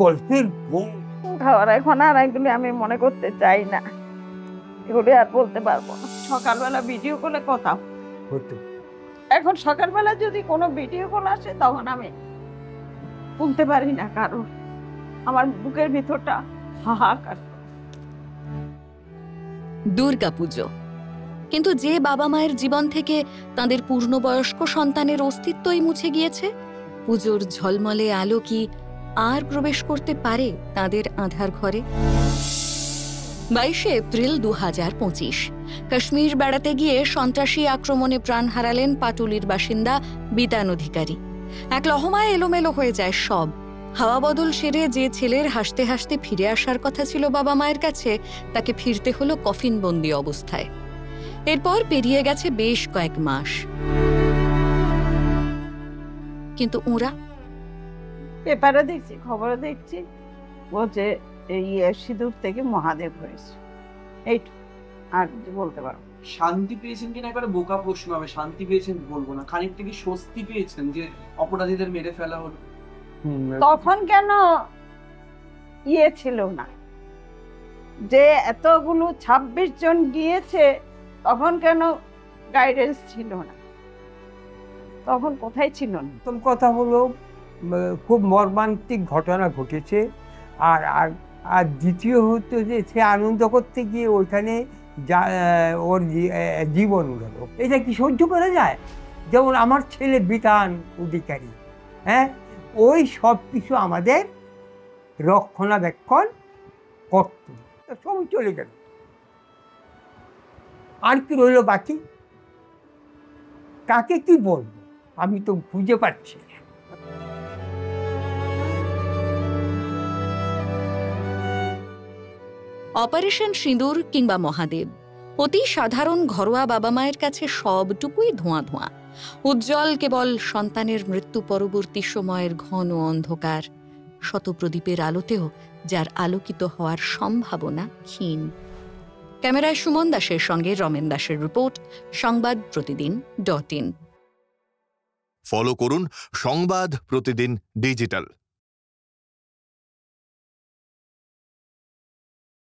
গল্পের বই। খাওয়ার এখন আর এগুলি আমি মনে করতে চাই না, এগুলি আর বলতে পারবো না। সকালবেলা ভিডিও কলে কথা হতো, এখন সকালবেলা যদি কোনো ভিডিও কল আসে তখন আমি বলতে পারি না, কারণ আমার বুকের ভিতরটা হাহাকার। দুর্গাপুজো, কিন্তু যে বাবা মায়ের জীবন থেকে তাদের পূর্ণবয়স্ক সন্তানের অস্তিত্বই মুছে গিয়েছে, পুজোর ঝলমলে আলো কি আর প্রবেশ করতে পারে তাদের আঁধার ঘরে? 22শে এপ্রিল 2025 কাশ্মীর বেড়াতে গিয়ে সন্ত্রাসী আক্রমণে প্রাণ হারালেন পাটুলির বাসিন্দা বিতান অধিকারী। এক লহমায় এলোমেলো হয়ে যায় সব। হাওয়া বদল সেরে যে ছেলের হাসতে হাসতে ফিরে আসার কথা ছিল বাবা মায়ের কাছে, তাকে ফিরতে হলো কফিনবন্দি অবস্থায়। এরপর পেরিয়ে গেছে বেশ কয়েক মাস, কিন্তু ওরা পেপারে দেখছি, খবরে দেখছি, বলছে এই সিঁদুর থেকে মহাদেব হয়েছে, এইটু আর বলতে পারবো। শান্তি পেয়েছেন কিনা একবারে বোকা প্রশ্ন হবে। শান্তি পেয়েছেন বলবো না, খানিকটা কি স্বস্তি পেয়েছেন যে অপরাধীদের মেরে ফেলা হলো? তখন কেন ছিল না যে এতগুলো 26 জন গিয়েছে, তখন কেন গাইডেন্স ছিল না? তখন কোথায় ছিল না? প্রথম কথা হলো খুব মর্মান্তিক ঘটনা ঘটেছে, আর আর দ্বিতীয় হচ্ছে যে সে আনন্দ করতে গিয়ে ওইখানে ওর জীবন গেল। এটা কি সহ্য করা যায়? যেমন আমার ছেলে বিতান অধিকারী, হ্যাঁ, ওই সব কিছু আমাদের রক্ষণাবেক্ষণ করত, সবই চলে গেল। আর কি রইল বাকি? কাকে কি বলবো আমি তো বুঝে পাচ্ছি না। অপারেশন সিঁদুর কিংবা মহাদেব, অতি সাধারণ ঘরোয়া বাবা মায়ের কাছে সবটুকুই ধোঁয়া ধোঁয়া। উজ্জ্বল কেবল সন্তানের মৃত্যু পরবর্তী সময়ের ঘন অন্ধকার, শতপ্রদীপের আলোতেও যার আলোকিত হওয়ার সম্ভাবনা ক্ষীণ। ক্যামেরায় সুমন দাসের সঙ্গে রমেন দাসের রিপোর্ট, সংবাদ প্রতিদিন .in। ফলো করুন সংবাদ প্রতিদিন ডিজিটাল।